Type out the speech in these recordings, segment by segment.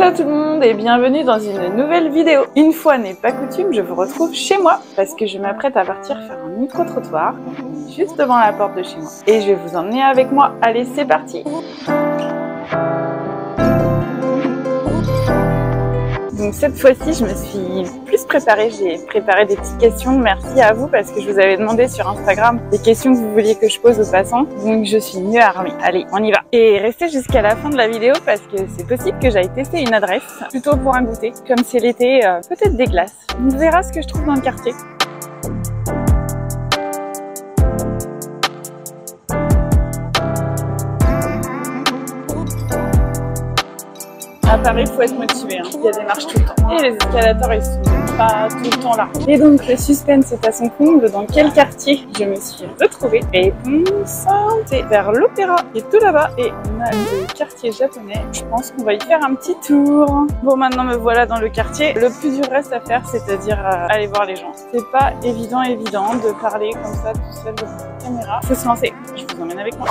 Hello tout le monde et bienvenue dans une nouvelle vidéo. Une fois n'est pas coutume, je vous retrouve chez moi parce que je m'apprête à partir faire un micro-trottoir. On est juste devant la porte de chez moi et je vais vous emmener avec moi. Allez, c'est parti! Donc cette fois-ci, je me suis plus préparée. J'ai préparé des petites questions. Merci à vous parce que je vous avais demandé sur Instagram des questions que vous vouliez que je pose aux passants. Donc je suis mieux armée. Allez, on y va. Et restez jusqu'à la fin de la vidéo parce que c'est possible que j'aille tester une adresse, plutôt pour un goûter. Comme c'est l'été, peut-être des glaces. On verra ce que je trouve dans le quartier. À Paris, il faut être motivé, hein. Il y a des marches tout le temps. Et les escalators, ils sont pas tout le temps là. Et donc, le suspense est à son comble. Dans quel quartier je me suis retrouvée? Réponse, c'est vers l'Opéra, qui est tout là-bas. Et on a le quartier japonais. Je pense qu'on va y faire un petit tour. Bon, maintenant, me voilà dans le quartier. Le plus dur reste à faire, c'est-à-dire aller voir les gens. C'est pas évident de parler comme ça, tout seul devant la caméra. Faut se lancer. Je vous emmène avec moi.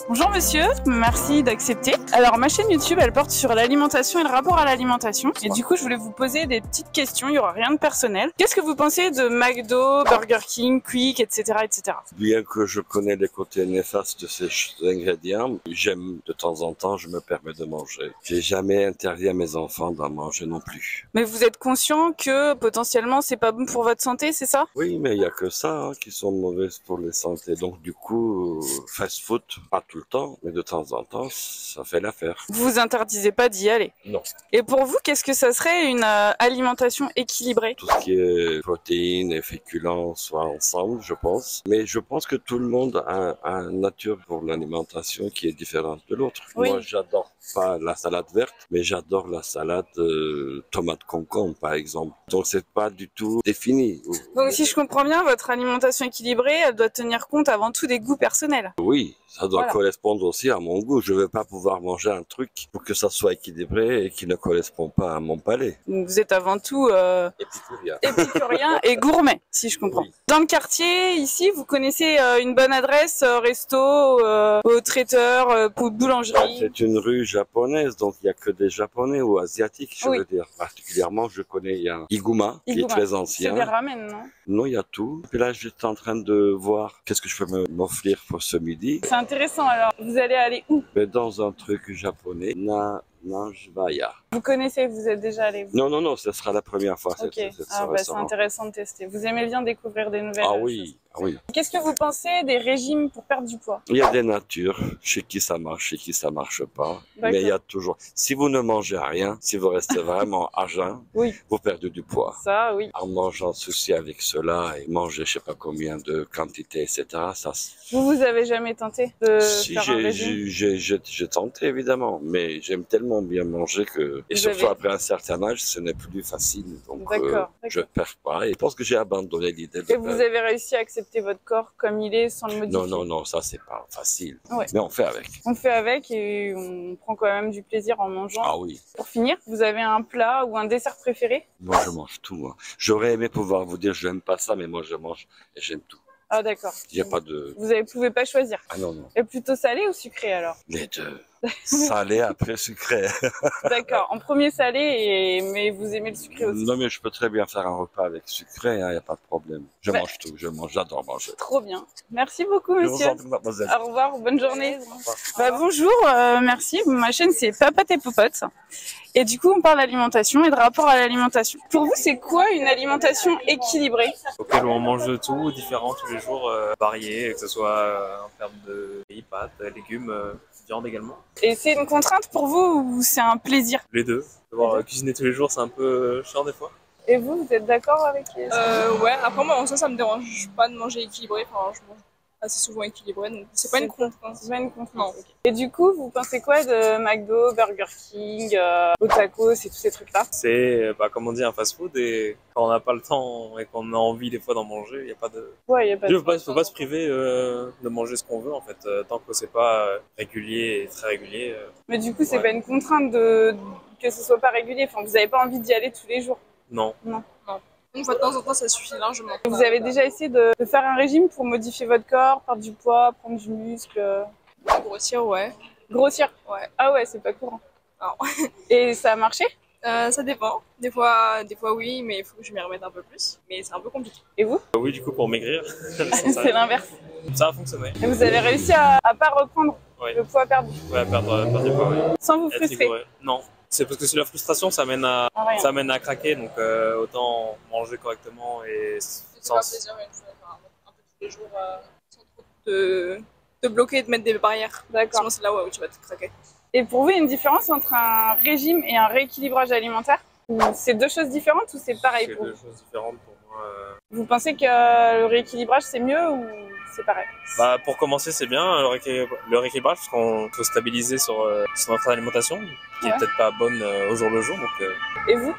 Bonjour monsieur, merci d'accepter. Alors ma chaîne YouTube elle porte sur l'alimentation et le rapport à l'alimentation. Et du coup je voulais vous poser des petites questions, il n'y aura rien de personnel. Qu'est-ce que vous pensez de McDo, Burger King, Quick, etc. etc. Bien que je connais les côtés néfastes de ces ingrédients, j'aime de temps en temps, je me permets de manger. J'ai jamais interdit à mes enfants d'en manger non plus. Mais vous êtes conscient que potentiellement c'est pas bon pour votre santé, c'est ça? Oui, mais il y a que ça qui sont mauvaises pour les santé. Donc du coup, fast food, pas tout le temps, mais de temps en temps, ça fait l'affaire. Vous vous interdisez pas d'y aller? Non. Et pour vous, qu'est-ce que ça serait une alimentation équilibrée? Tout ce qui est protéines et féculents soit ensemble, je pense. Mais je pense que tout le monde a une nature pour l'alimentation qui est différente de l'autre. Oui. Moi, j'adore pas la salade verte, mais j'adore la salade tomate concombre, par exemple. Donc, c'est pas du tout défini. Donc si je comprends bien, votre alimentation équilibrée, elle doit tenir compte avant tout des goûts personnels. Oui, ça doit Voilà. correspondre aussi à mon goût. Je ne veux pas pouvoir manger un truc pour que ça soit équilibré et qui ne correspond pas à mon palais. Donc vous êtes avant tout épicurien et gourmet, si je comprends. Oui. Dans le quartier, ici, vous connaissez une bonne adresse, resto, au traiteur, boulangerie? C'est une rue japonaise, donc il n'y a que des japonais ou asiatiques, je Oui. veux dire. Particulièrement, je connais, il y a un Iguma, qui est très ancien. C'est des ramen, non? Non, il y a tout. Et puis là, j'étais en train de voir qu'est-ce que je peux m'offrir pour ce midi. C'est intéressant, alors. Vous allez aller où? Mais dans un truc japonais, Nanjvaya. Vous connaissez, vous êtes déjà allé? Non, ce sera la première fois. Ok, Cette c'est intéressant de tester. Vous aimez bien découvrir des nouvelles choses. Oui. Qu'est-ce que vous pensez des régimes pour perdre du poids? Il y a des natures, chez qui ça marche, chez qui ça marche pas. Mais il y a toujours, si vous ne mangez rien, si vous restez vraiment à jeun, Oui. vous perdez du poids. Ça, oui. En mangeant ceci avec cela et manger je sais pas combien de quantité, etc. Ça. Vous avez jamais tenté de Si faire un régime? j'ai tenté évidemment, mais j'aime tellement bien manger que, et surtout après un certain âge, ce n'est plus facile. Donc je perds pas. Et je pense que j'ai abandonné l'idée de. Et vous avez réussi à accepter votre corps comme il est sans le modifier? Non, ça c'est pas facile. Ouais. Mais on fait avec. On fait avec et on prend quand même du plaisir en mangeant. Ah oui. Pour finir, vous avez un plat ou un dessert préféré? Moi je mange tout. Hein. J'aurais aimé pouvoir vous dire j'aime pas ça, mais moi je mange et j'aime tout. Ah d'accord. Il n'y a pas de. Vous ne pouvez pas choisir? Ah non. Et plutôt salé ou sucré alors? Les deux. Salé après sucré. D'accord. En premier salé, mais vous aimez le sucré aussi? Non mais je peux très bien faire un repas avec sucré, il n'y a pas de problème. Je mange tout, j'adore manger. Trop bien. Merci beaucoup monsieur. Je vous en prie, mademoiselle. Au revoir, bonne journée. Bonjour, merci. Ma chaîne c'est Papote et Popote. Et du coup on parle d'alimentation et de rapport à l'alimentation. Pour vous c'est quoi une alimentation équilibrée? Auquel on mange de tout, différent tous les jours, varié, que ce soit en termes de riz, pâtes, légumes, viande également. Et c'est une contrainte pour vous ou c'est un plaisir? Les deux. Devoir cuisiner tous les jours, c'est un peu chiant des fois. Et vous êtes d'accord avec Ouais, après moi, ça me dérange pas de manger équilibré. Enfin, je mange assez souvent équilibré, donc c'est pas une contrainte. C'est pas une contrainte. Non. Okay. Et du coup, vous pensez quoi de McDo, Burger King, au tacos et tous ces trucs-là? C'est, comme on dit, un fast-food et quand on n'a pas le temps et qu'on a envie des fois d'en manger, il n'y a pas de... Ouais, il y a pas de... faut pas se priver de manger ce qu'on veut en fait, tant que c'est pas régulier et très régulier. Mais du coup, c'est pas une contrainte que ce soit pas régulier. Enfin, vous n'avez pas envie d'y aller tous les jours? Non. Une fois de temps en temps, ça suffit largement. Vous avez déjà essayé de faire un régime pour modifier votre corps, perdre du poids, prendre du muscle? Grossir, ouais. Grossir? Ouais. Ah ouais, c'est pas courant. Non. Et ça a marché? Ça dépend. Des fois oui, mais il faut que je m'y remette un peu plus. Mais c'est un peu compliqué. Et vous? Oui, du coup, pour maigrir. C'est l'inverse. Ça a fonctionné. Et vous avez réussi à pas reprendre le poids perdu? Ouais, perdre du poids, ouais. Sans vous Être frustrer? rigoureux. Non. C'est parce que c'est la frustration, ça mène à craquer, donc autant manger correctement et C'est un plaisir, un peu tous les jours, sans trop te bloquer et te mettre des barrières. D'accord. Sinon, c'est là où tu vas te craquer. Et pour vous, il y a une différence entre un régime et un rééquilibrage alimentaire? Ou c'est deux choses différentes ou c'est pareil pour vous? C'est deux choses différentes pour moi. Vous pensez que le rééquilibrage c'est mieux ou c'est pareil? Bah, pour commencer, c'est bien le rééquilibrage, parce qu'on faut stabiliser sur notre alimentation, qui est peut-être pas bonne au jour le jour. Donc, Et vous?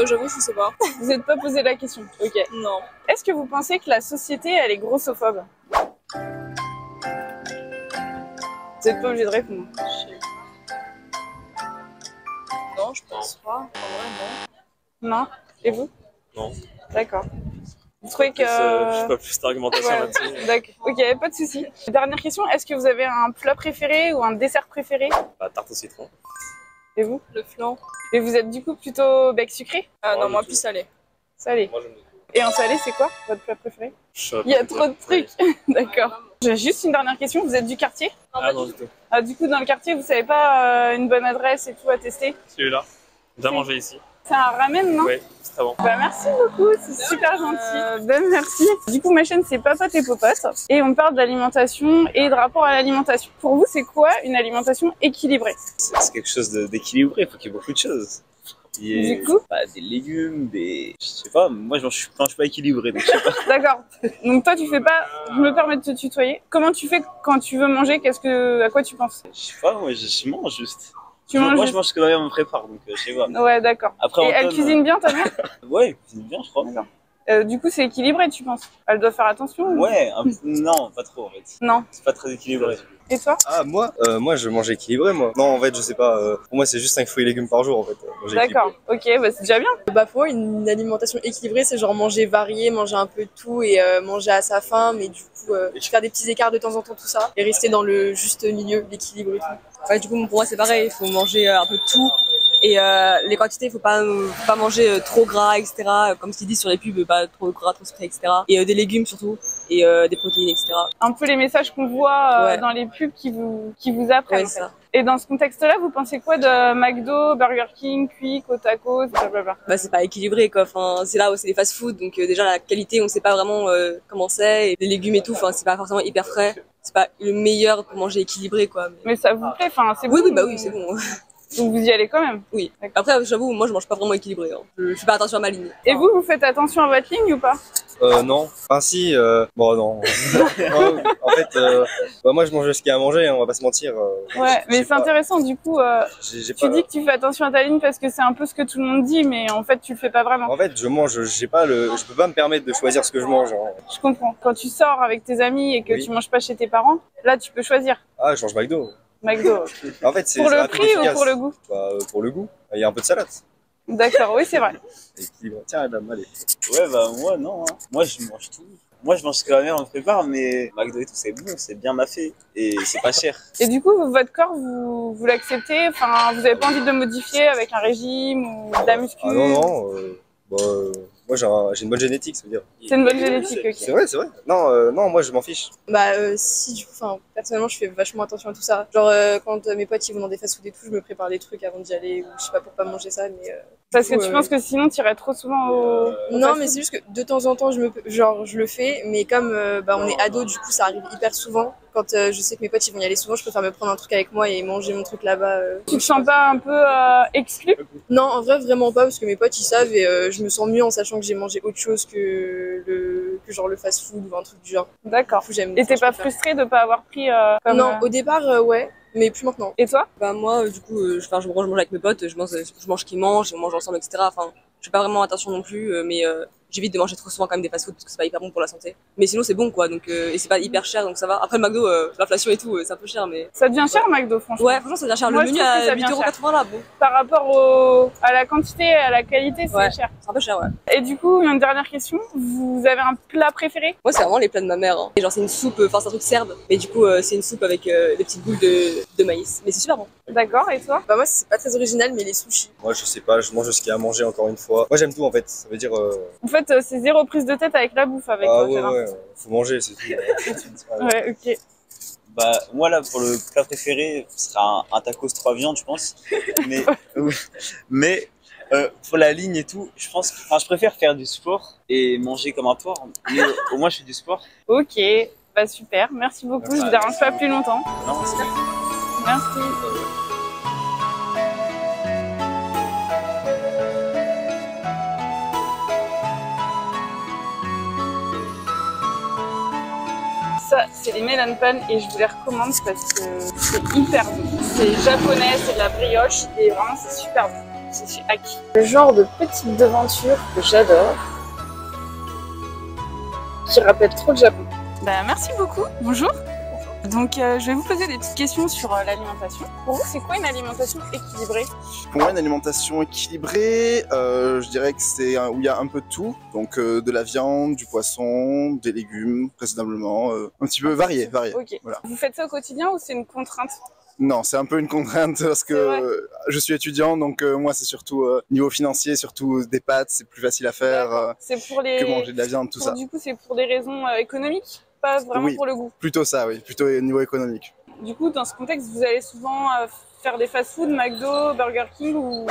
J'avoue, je sais pas. Vous n'êtes pas posé la question? Ok. Non. Est-ce que vous pensez que la société, elle est grossophobe? Vous n'êtes pas obligé de répondre. Non, je pense pas. En vrai, non. Non? Et vous? non. D'accord. Vous trouvez que... Je sais pas plus d'argumentation Ouais. là-dessus. D'accord. Ok, pas de souci. Dernière question, est-ce que vous avez un plat préféré ou un dessert préféré? Bah, tarte au citron. Et vous? Le flan. Et vous êtes du coup plutôt bec sucré? Ah non, Ouais, moi du plus tout. salé. Salé. Moi, j'aime beaucoup. Et en salé, c'est quoi votre plat préféré? Il y a trop de trucs. D'accord. J'ai juste une dernière question, vous êtes du quartier? Ah non, du tout. Ah, du coup, dans le quartier, vous savez pas une bonne adresse et tout à tester? Celui-là. Bien mangé ici. C'est un ramen, non? Oui, c'est très bon. Bah, merci beaucoup, c'est super gentil. Ben, merci. Du coup, ma chaîne, c'est Papote et Popote. Et on parle d'alimentation et de rapport à l'alimentation. Pour vous, c'est quoi une alimentation équilibrée? C'est quelque chose d'équilibré, il faut qu'il y ait beaucoup de choses. Du coup? Des légumes, je sais pas, moi je suis pas équilibré, donc je sais pas. D'accord. Donc toi, tu fais pas... Je me permets de te tutoyer. Comment tu fais quand tu veux manger? À quoi tu penses? Je sais pas, moi je mange juste. Tu manges Moi juste? je mange ce que ma mère me prépare, donc je sais pas. Ouais, d'accord. Après, Et elle Anton, cuisine bien, ta mère? Ouais, elle cuisine bien, je crois. D'accord. Du coup, c'est équilibré, tu penses? Elle doit faire attention ou... Ouais, non, pas trop en fait. Non. C'est pas très équilibré. Et toi? Ah, moi je mange équilibré, moi. Non, en fait, je sais pas. Pour moi, c'est juste 5 fruits et légumes par jour, en fait. Manger D'accord. Ok, bah c'est déjà bien. Bah pour moi, une alimentation équilibrée, c'est genre manger varié, manger un peu de tout et manger à sa faim, mais du coup faire des petits écarts de temps en temps, tout ça, et rester dans le juste milieu, l'équilibre et tout. Ouais, du coup, pour moi, c'est pareil, il faut manger un peu de tout. Et les quantités, faut pas manger trop gras, etc. Comme ce qu'ils disent sur les pubs, pas trop gras, trop sucré, etc. Et des légumes surtout, et des protéines, etc. Un peu les messages qu'on voit Ouais. dans les pubs qui vous apprennent. Ouais, en fait. ça. Et dans ce contexte-là, vous pensez quoi de McDo, Burger King, Quick, Tacos, blablabla? Bah, c'est pas équilibré, quoi. Enfin, c'est là où c'est des fast-food, donc déjà la qualité, on sait pas vraiment comment c'est. Et les légumes et tout, enfin, c'est pas forcément hyper frais. C'est pas le meilleur pour manger équilibré, quoi. Mais ça vous plaît? Enfin, c'est Oui, bon, oui, bah oui, c'est bon. Donc vous y allez quand même? Oui. Après, j'avoue, moi, je mange pas vraiment équilibré. Hein. Je fais pas attention à ma ligne. Et vous faites attention à votre ligne ou pas? Non. Enfin, si, bon, non. Non, en fait, moi, je mange ce qu'il y a à manger, hein, on va pas se mentir. Ouais, mais c'est intéressant, du coup, J'ai tu dis que tu fais attention à ta ligne parce que c'est un peu ce que tout le monde dit, mais en fait, tu le fais pas vraiment. En fait, je mange, je peux pas me permettre de choisir ce que je mange. Hein. Je comprends. Quand tu sors avec tes amis et que Oui. tu manges pas chez tes parents, là, tu peux choisir. Ah, je mange McDo. McDo. En fait, c'est Pour le rapide et prix ou efficace. pour le goût? Bah, pour le goût. Il y a un peu de salade. D'accord, oui, c'est vrai. Équilibré. Tiens, madame, allez. Ouais, bah moi non, hein. Moi je mange tout. Moi je mange ce que ma mère me prépare, mais McDo et tout c'est bon, c'est bien maffé et c'est pas cher. Et du coup, votre corps, vous l'acceptez? Enfin, vous avez pas envie de le modifier avec un régime ou de la muscu? Ah non, non. Moi, j'ai une bonne génétique, ça veut dire. C'est une bonne génétique, ok. C'est vrai, c'est vrai. Non, non, moi, je m'en fiche. Bah si, du coup, enfin, personnellement, je fais vachement attention à tout ça. Genre quand mes potes ils vont dans des fast-food et tout, je me prépare des trucs avant d'y aller ou je sais pas pour pas manger ça, mais Parce que du coup, tu penses que sinon, tu irais trop souvent au non, fast-food? mais c'est juste que de temps en temps, je le fais, mais comme on est ado, du coup, ça arrive hyper souvent. Quand je sais que mes potes ils vont y aller souvent, je préfère me prendre un truc avec moi et manger mon truc là-bas. Tu te sens pas un peu exclu? Non, en vrai, vraiment pas, parce que mes potes ils savent et je me sens mieux en sachant que j'ai mangé autre chose que genre le fast-food ou un truc du genre. D'accord. Du coup, j'aime. Et t'es enfin, je pas préfère. frustrée de pas avoir pris comme... Non, au départ, ouais, mais plus maintenant. Et toi? Bah, moi, du coup, je mange avec mes potes, je mange ce qu'ils mangent, on mange ensemble, etc. Enfin, je fais pas vraiment attention non plus, mais j'évite de manger trop souvent quand même des fast-food parce que c'est pas hyper bon pour la santé. Mais sinon c'est bon quoi, donc et c'est pas hyper cher donc ça va. Après le McDo, l'inflation et tout, c'est un peu cher mais. Ça devient cher McDo franchement. Ouais, franchement ça devient cher. Le menu à 8,80 € là, bon. Par rapport à la quantité et à la qualité, c'est cher. C'est un peu cher, ouais. Et du coup, une dernière question, vous avez un plat préféré? Moi c'est vraiment les plats de ma mère. Hein. Et genre c'est une soupe, enfin c'est un truc serbe, mais du coup c'est une soupe avec des petites boules de maïs. Mais c'est super bon. D'accord, et toi? Bah moi c'est pas très original mais les sushis. Moi je sais pas, je mange ce qu'il y a à manger encore une fois. Moi j'aime tout en fait, ça veut dire... En fait c'est zéro prise de tête avec la bouffe avec toi, ouais, faut manger, c'est tout. Ouais, ok. Bah, moi, là, pour le plat préféré, ce sera un tacos 3 viandes, je pense. Mais, mais pour la ligne et tout, je pense que je préfère faire du sport et manger comme un porc. Mais au moins, je fais du sport. Ok, bah super, merci beaucoup, je vous dérange pas plus longtemps. Non, c'est bien. Merci. Ça, c'est les melon pan et je vous les recommande parce que c'est hyper bon. C'est japonais, c'est de la brioche et vraiment c'est super bon. C'est chez Aki. Le genre de petite devanture que j'adore, qui rappelle trop le Japon. Bah, merci beaucoup, bonjour. Donc je vais vous poser des petites questions sur l'alimentation. Pour vous, c'est quoi une alimentation équilibrée? Pour moi, une alimentation équilibrée, je dirais que c'est où il y a un peu de tout. Donc de la viande, du poisson, des légumes, raisonnablement, un petit peu varié. Ok. Voilà. Vous faites ça au quotidien ou c'est une contrainte? Non, c'est un peu une contrainte parce que je suis étudiant, donc moi c'est surtout niveau financier, surtout des pâtes, c'est plus facile à faire que manger de la viande, tout ça. Du coup, c'est pour des raisons économiques? Pas vraiment pour le goût? Plutôt ça, oui, plutôt au niveau économique. Du coup, dans ce contexte, vous allez souvent faire des fast-food, McDo, Burger King ou...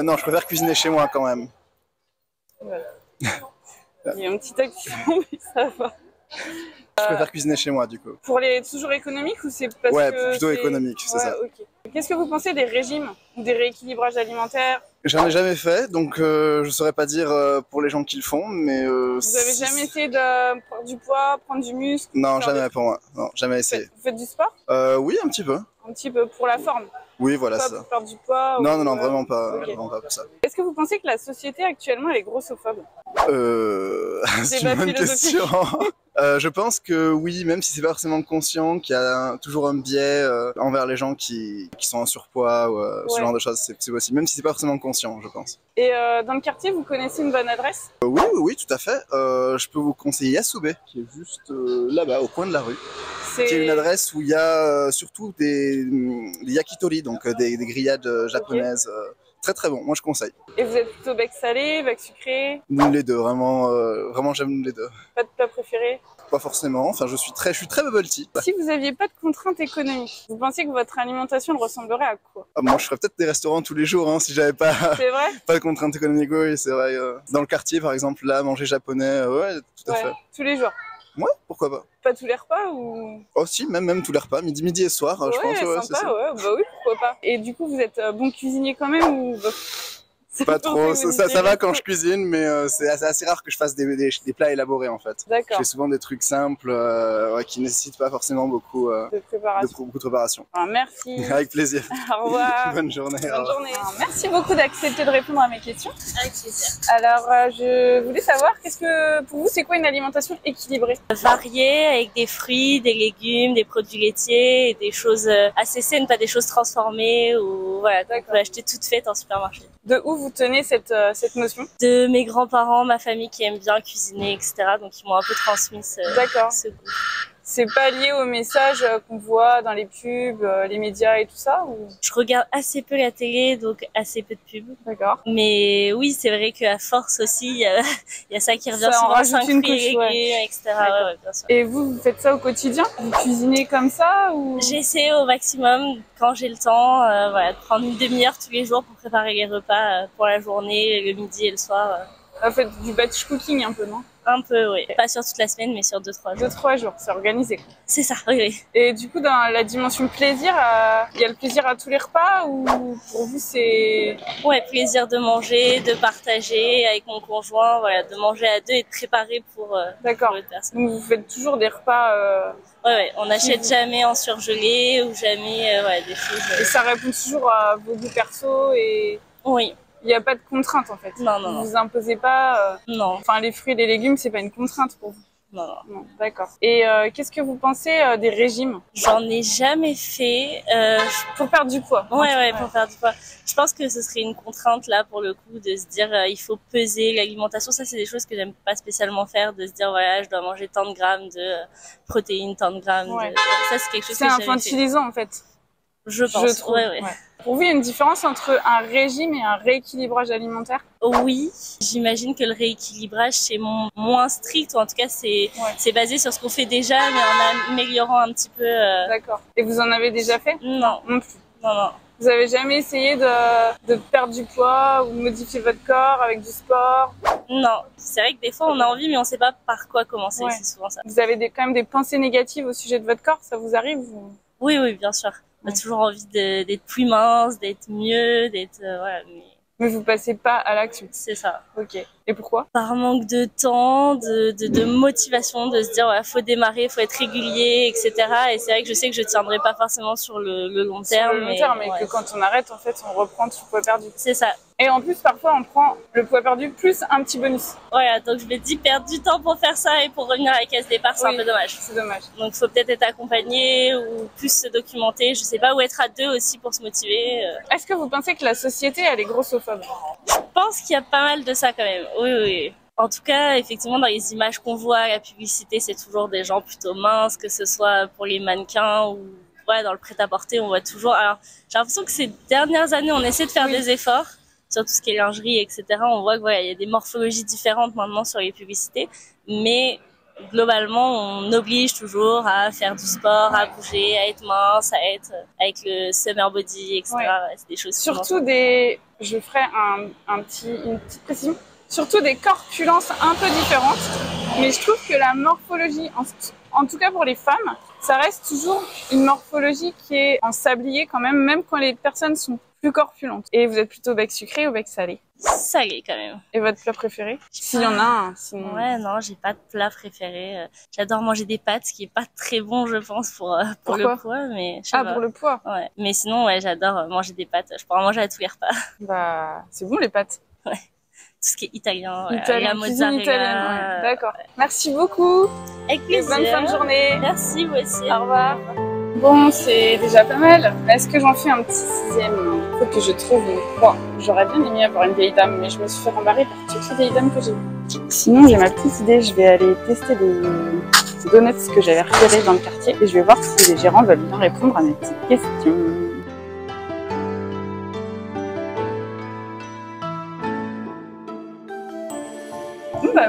Non, je préfère cuisiner chez moi quand même. Voilà. Il y a un petit accent, mais ça va. Je préfère cuisiner chez moi du coup. Pour les toujours économiques ou c'est parce que plutôt économique, c'est ça. Okay. Qu'est-ce que vous pensez des régimes ou des rééquilibrages alimentaires? J'en ai jamais fait, donc je saurais pas dire pour les gens qui le font, mais... Vous avez jamais essayé de prendre du poids, prendre du muscle? Non, jamais pour moi. Non, jamais essayé. Vous faites du sport? Oui, un petit peu. Un petit peu pour la forme? Oui, voilà, pas ça. pour perdre du poids? Non, vraiment pas, vraiment pas pour ça. Est-ce que vous pensez que la société actuellement elle est grossophobe? C'est une bonne question. Je pense que oui, même si c'est pas forcément conscient, qu'il y a toujours un biais envers les gens qui sont en surpoids ou ce genre de choses, c'est possible, même si c'est pas forcément conscient, je pense. Et dans le quartier, vous connaissez une bonne adresse? Oui, tout à fait. Je peux vous conseiller Yasube, qui est juste là-bas, au coin de la rue. Qui est une adresse où il y a surtout des yakitori, donc des grillades japonaises. Très très bon, moi je conseille. Et vous êtes plutôt bec salé, bec sucré? Les deux, vraiment j'aime les deux. Pas de plat préféré? Pas forcément, enfin je suis très bubble tea. Si vous aviez pas de contraintes économiques, vous pensez que votre alimentation ressemblerait à quoi? Moi je ferais peut-être des restaurants tous les jours hein, si j'avais pas, pas de contraintes économiques, oui c'est vrai. Dans le quartier par exemple, là, manger japonais, ouais tout à fait. Tous les jours? Ouais, pourquoi pas. Pas tous les repas ou... Oh si, même tous les repas, midi et soir, je pense. Ouais, sympa, bah oui, pourquoi pas. Et du coup, vous êtes bon cuisinier quand même ou... Pas trop, ça va quand je cuisine, mais c'est assez rare que je fasse des plats élaborés en fait. D'accord. Je fais souvent des trucs simples qui nécessitent pas forcément beaucoup de préparation. Alors, merci. Avec plaisir. Au revoir. Bonne journée. Bonne journée. Alors, merci beaucoup d'accepter de répondre à mes questions. Avec plaisir. Alors, je voulais savoir, pour vous, c'est quoi une alimentation équilibrée? Variée, avec des fruits, des légumes, des produits laitiers, et des choses assez saines, pas des choses transformées ou voilà, qu'on peut acheter toutes faites en supermarché. De où vous tenez cette notion? De mes grands-parents, ma famille qui aime bien cuisiner, etc. Donc ils m'ont un peu transmis ce goût. C'est pas lié aux messages qu'on voit dans les pubs, les médias et tout ça ou... Je regarde assez peu la télé, donc assez peu de pubs. D'accord. Mais oui, c'est vrai qu'à force aussi, il y a ça qui revient souvent, 5 fruits et légumes, etc. Ouais, bien sûr. Et vous faites ça au quotidien? Vous cuisinez comme ça ou... J'essaie au maximum, quand j'ai le temps, de prendre une demi-heure tous les jours pour préparer les repas pour la journée, le midi et le soir. Vous faites du batch cooking un peu, non? Un peu, oui. Pas sur toute la semaine, mais sur 2-3 jours. 2-3 jours, c'est organisé. C'est ça, oui. Et du coup, dans la dimension plaisir, il y a le plaisir à tous les repas ou pour vous c'est... Ouais, plaisir de manger, de partager avec mon conjoint, voilà, de manger à deux et de préparer pour l'autre personne. Donc vous faites toujours des repas... Ouais, on n'achète jamais en surgelé ou jamais des choses... Et ça répond toujours à vos goûts perso et... Oui. Il n'y a pas de contrainte en fait. Non, non, non. Vous vous imposez pas. Non. Enfin, les fruits et les légumes, c'est pas une contrainte pour vous. Non, non. Non, d'accord. Et qu'est-ce que vous pensez des régimes? J'en ai jamais fait. Pour perdre du poids. Ouais, pour perdre du poids. Je pense que ce serait une contrainte là pour le coup de se dire il faut peser l'alimentation. Ça, c'est des choses que j'aime pas spécialement faire, de se dire voilà, je dois manger tant de grammes de protéines, tant de grammes. Ouais. Ça, c'est quelque chose que c'est j'avais infantilisant en fait. Je pense. Je trouve. Ouais. Pour vous, il y a une différence entre un régime et un rééquilibrage alimentaire? Oui, j'imagine que le rééquilibrage c'est moins strict, ou en tout cas c'est basé sur ce qu'on fait déjà, mais en améliorant un petit peu. D'accord. Et vous en avez déjà fait? Non. Non plus. Non. Vous avez jamais essayé de perdre du poids ou modifier votre corps avec du sport? Non. C'est vrai que des fois on a envie, mais on sait pas par quoi commencer. C'est souvent ça. Vous avez quand même des pensées négatives au sujet de votre corps? Ça vous arrive ou... Oui, bien sûr. On a toujours envie d'être plus mince, d'être mieux, d'être voilà. Mais vous passez pas à l'action. C'est ça. Ok. Et pourquoi? Par manque de temps, de motivation, de se dire ouais, faut démarrer, faut être régulier, etc. Et c'est vrai que je sais que je tiendrai pas forcément sur le long terme. Sur le long terme, mais que quand on arrête, en fait, on reprend tout le poids perdu. C'est ça. Et en plus, parfois, on prend le poids perdu plus un petit bonus. Voilà, donc je me dis perdre du temps pour faire ça et pour revenir à la case départ, c'est un peu dommage. C'est dommage. Donc faut peut-être être accompagné ou plus se documenter, je sais pas, ou être à deux aussi pour se motiver. Est-ce que vous pensez que la société, elle est grossophobe? Je pense qu'il y a pas mal de ça quand même, oui. En tout cas, effectivement, dans les images qu'on voit, la publicité, c'est toujours des gens plutôt minces, que ce soit pour les mannequins ou dans le prêt-à-porter, on voit toujours. Alors, j'ai l'impression que ces dernières années, on essaie de faire des efforts sur tout ce qui est lingerie, etc. On voit qu'il y a des morphologies différentes maintenant sur les publicités, mais globalement, on oblige toujours à faire du sport, à bouger, à être mince, à être avec le summer body, etc. C'est des choses. Surtout je ferai une petite précision. Surtout des corpulences un peu différentes, mais je trouve que la morphologie, en tout cas pour les femmes, ça reste toujours une morphologie qui est en sablier quand même quand les personnes sont plus corpulentes. Et vous êtes plutôt bec sucré ou bec salé? Salé quand même. Et votre plat préféré? S'il y en a un, sinon... Ouais, non, j'ai pas de plat préféré. J'adore manger des pâtes, ce qui est pas très bon, je pense, pour le poids, mais pour le poids? Ouais. Mais sinon, j'adore manger des pâtes. Je pourrais en manger à tous les repas. Bah, c'est bon les pâtes. Ouais. Tout ce qui est italien, la mozzarella. Italienne, d'accord. Merci beaucoup. Avec plaisir. Bonne fin de journée. Merci, vous aussi. Au revoir. Bon, c'est déjà pas mal. Est-ce que j'en fais un petit 6e? Faut que je trouve une croix. J'aurais bien aimé avoir une vieille dame, mais je me suis fait rembarrer par toutes les vieilles dames que j'ai vues. Sinon, j'ai ma petite idée. Je vais aller tester des donuts que j'avais repérés dans le quartier et je vais voir si les gérants veulent bien répondre à mes petites questions.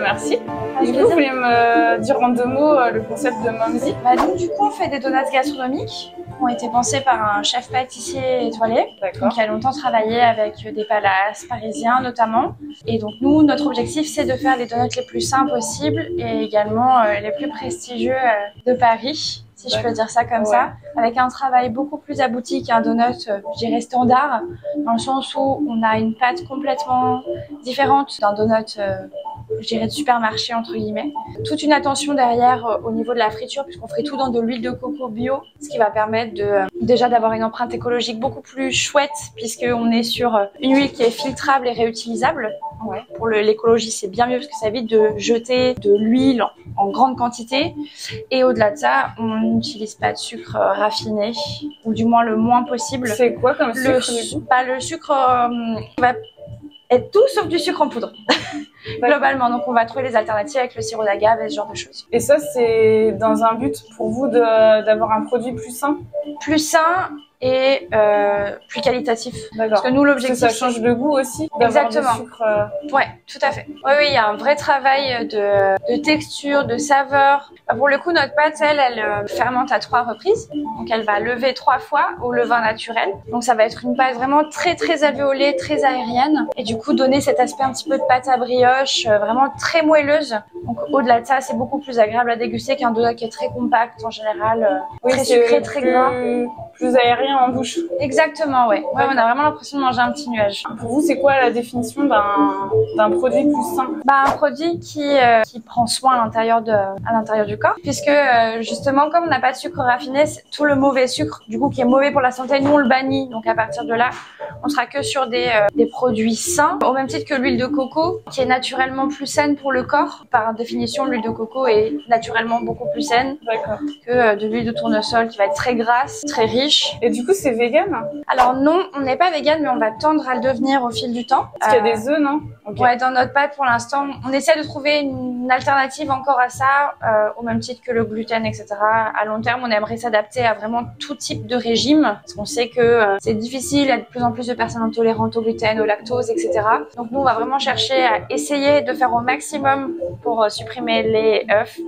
Merci. Du coup, vous voulez me dire en 2 mots le concept de Momsy? Donc, du coup, on fait des donuts gastronomiques qui ont été pensés par un chef pâtissier étoilé qui a longtemps travaillé avec des palaces parisiens notamment. Et donc, nous, notre objectif, c'est de faire les donuts les plus sains possibles et également les plus prestigieux de Paris, si je peux dire ça comme ça, avec un travail beaucoup plus abouti qu'un donut, je dirais, standard, dans le sens où on a une pâte complètement différente d'un donut, je dirais, de supermarché, entre guillemets. Toute une attention derrière au niveau de la friture, puisqu'on ferait tout dans de l'huile de coco bio, ce qui va permettre déjà d'avoir une empreinte écologique beaucoup plus chouette, puisqu'on est sur une huile qui est filtrable et réutilisable. Pour l'écologie, c'est bien mieux parce que ça évite de jeter de l'huile en grande quantité. Et au-delà de ça, on n'utilise pas de sucre raffiné, ou du moins le moins possible. C'est quoi comme sucre? Le sucre va être tout sauf du sucre en poudre. Globalement, donc on va trouver des alternatives avec le sirop d'agave et ce genre de choses. Et ça, c'est dans un but pour vous d'avoir un produit plus sain? Plus sain et plus qualitatif. Parce que nous, l'objectif, ça change le goût aussi. Exactement. Sucre, Ouais, tout à fait. Oui, il y a un vrai travail de texture, de saveur. Pour le coup, notre pâte, elle fermente à 3 reprises. Donc, elle va lever 3 fois au levain naturel. Donc, ça va être une pâte vraiment très, très alvéolée, très aérienne. Et du coup, donner cet aspect un petit peu de pâte à brioche, vraiment très moelleuse. Donc, au-delà de ça, c'est beaucoup plus agréable à déguster qu'un donut qui est très compact en général, très sucré, très gras. Plus aérien rien en bouche. Exactement, ouais. Ouais, on a vraiment l'impression de manger un petit nuage. Pour vous, c'est quoi la définition d'un produit plus sain? Bah, un produit qui prend soin à l'intérieur du corps, puisque justement, comme on n'a pas de sucre raffiné, tout le mauvais sucre, du coup, qui est mauvais pour la santé, nous on le bannit. Donc à partir de là, on sera que sur des produits sains, au même titre que l'huile de coco, qui est naturellement plus saine pour le corps. Par définition, l'huile de coco est naturellement beaucoup plus saine que de l'huile de tournesol, qui va être très grasse, très riche. Et du coup, c'est vegan? Alors non, on n'est pas vegan, mais on va tendre à le devenir au fil du temps. Parce qu'il y a des œufs, non? Ouais, dans notre pâte, pour l'instant, on essaie de trouver une alternative encore à ça, au même titre que le gluten, etc. À long terme, on aimerait s'adapter à vraiment tout type de régime, parce qu'on sait que c'est difficile, il y a de plus en plus de personnes intolérantes au gluten, au lactose, etc. Donc nous, on va vraiment chercher à essayer de faire au maximum pour supprimer les œufs,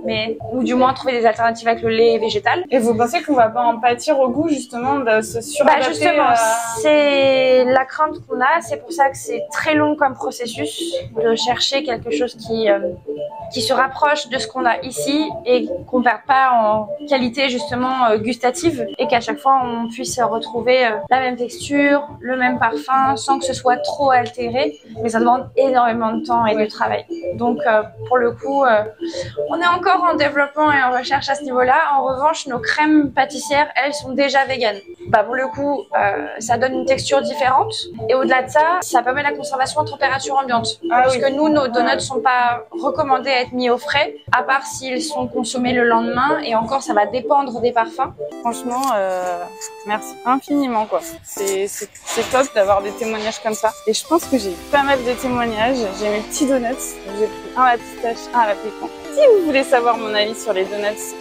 ou du moins trouver des alternatives avec le lait végétal. Et vous pensez qu'on va pas en pâtir au goût, justement, de se suradapter? Bah justement, c'est la crainte qu'on a, c'est pour ça que c'est très long comme processus, de chercher quelque chose qui se rapproche de ce qu'on a ici et qu'on perd pas en qualité justement gustative, et qu'à chaque fois on puisse retrouver la même texture, le même parfum, sans que ce soit trop altéré, mais ça demande énormément de temps et de travail. Donc pour le coup, on est encore en développement et en recherche à ce niveau-là. En revanche, nos crèmes pâtissières, elles, sont déjà véganes. Bah pour le coup, ça donne une texture différente, et au-delà de ça, ça permet la conservation à température ambiante. Parce que nous, nos donuts sont pas recommandés à être mis au frais, à part s'ils sont consommés le lendemain, et encore, ça va dépendre des parfums. Franchement, merci infiniment, quoi. C'est top d'avoir des témoignages comme ça. Et je pense que j'ai eu pas mal de témoignages. J'ai mes petits donuts. J'ai pris un à la pistache, un à la pécan. Si vous voulez savoir mon avis sur les donuts,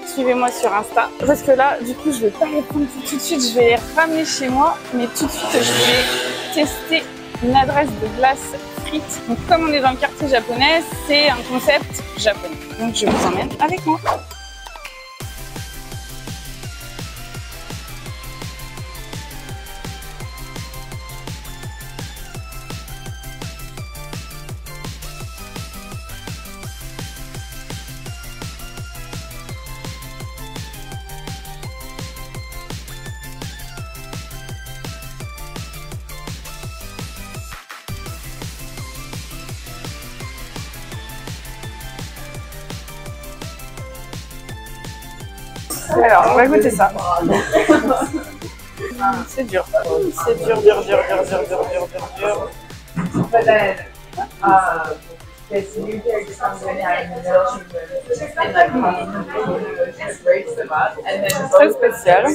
suivez-moi sur Insta. Parce que là, du coup, je vais pas les prendre tout de suite. Je vais les ramener chez moi. Mais tout de suite, je vais tester une adresse de glace frites. Donc, comme on est dans le quartier japonais, c'est un concept japonais. Donc, je vous emmène avec moi. Alors, on va goûter ça. C'est dur. C'est dur. Très spécial.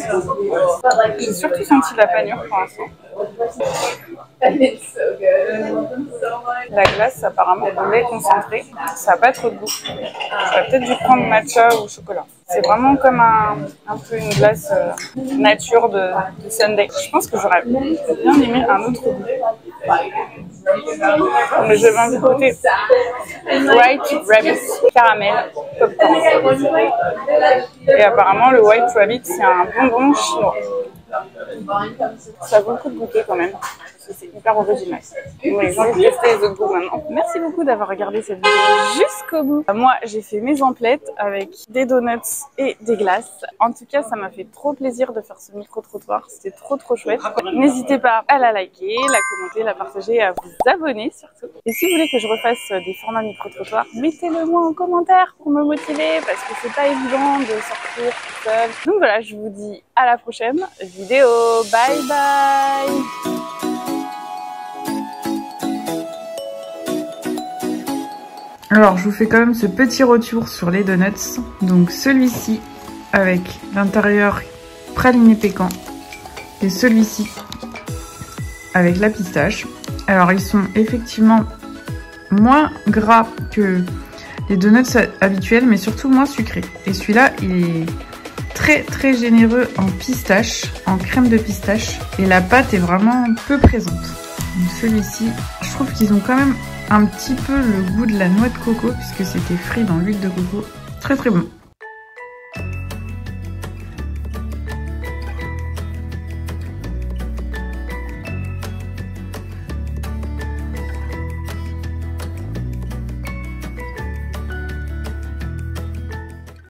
J'ai surtout senti la panure pour l'instant. La glace, apparemment, au lait concentré, ça n'a pas trop de goût. J'aurais peut-être dû prendre matcha ou chocolat. C'est vraiment comme un peu une glace nature de sundae. Je pense que j'aurais bien aimé un autre goût. Mais je vais envie de goûter White Rabbit caramel popcorn. Et apparemment, le White Rabbit, c'est un bonbon chinois. Ça vaut le coup de goûter quand même. C'est hyper original. Oui, j'ai envie de tester les autres goûts maintenant. Merci beaucoup d'avoir regardé cette vidéo jusqu'au bout. Moi, j'ai fait mes emplettes avec des donuts et des glaces. En tout cas, ça m'a fait trop plaisir de faire ce micro-trottoir. C'était trop chouette. N'hésitez pas à la liker, la commenter, la partager, à vous abonner surtout. Et si vous voulez que je refasse des formats micro-trottoirs, mettez-le moi en commentaire pour me motiver, parce que c'est pas évident de sortir tout seul. Donc voilà, je vous dis à la prochaine vidéo. Bye bye. Alors, je vous fais quand même ce petit retour sur les donuts. Donc, celui-ci avec l'intérieur praliné pécan et celui-ci avec la pistache. Alors, ils sont effectivement moins gras que les donuts habituels, mais surtout moins sucrés. Et celui-là, il est très généreux en pistache, en crème de pistache. Et la pâte est vraiment peu présente. Donc, celui-ci, je trouve qu'ils ont quand même un petit peu le goût de la noix de coco, puisque c'était frit dans l'huile de coco. Très bon.